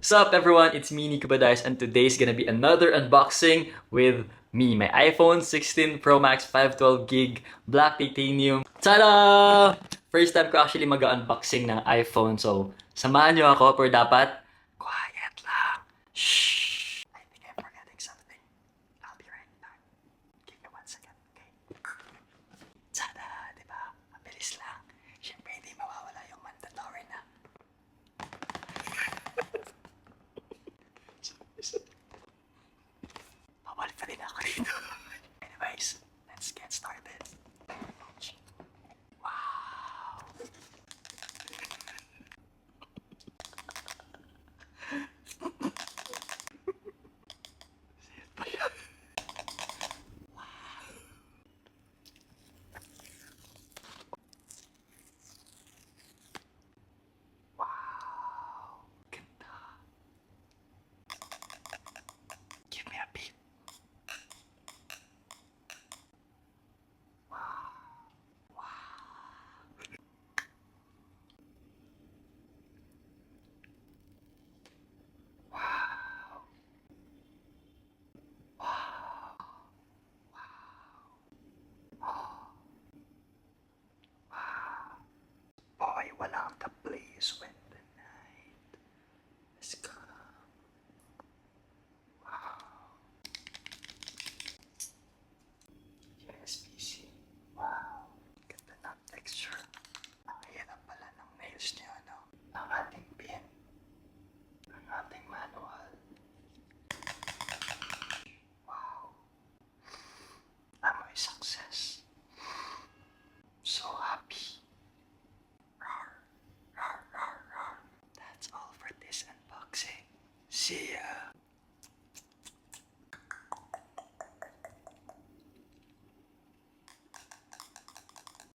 What's up everyone, it's me Nico Badias and today's gonna be another unboxing with me, my iPhone 16 Pro Max 512GB Black Titanium. Tada! First time ko actually mag-unboxing ng iPhone, so samahan nyo ako pero dapat quiet lang. Shh! I think I'm forgetting something. I'll be right back. Give me 1 second, okay? Tada, diba? Mabilis lang. Siyempre hindi mawawala yung mandatory na Pabalik pa din ako dito. Anyways, let's get started. Wow! Siyat pa siya. Wow! Ganda. Give me a beat. Boy, walang the place when the night is come. Wow. Yes, PC. Wow. Ganda ng texture. Ang hirap pala ng nails niya, no? Ang ating pin. Ang ating manual. Wow. Amoy success. So happy. Rawr, rawr, rawr, rawr. That's all for this unboxing. See ya!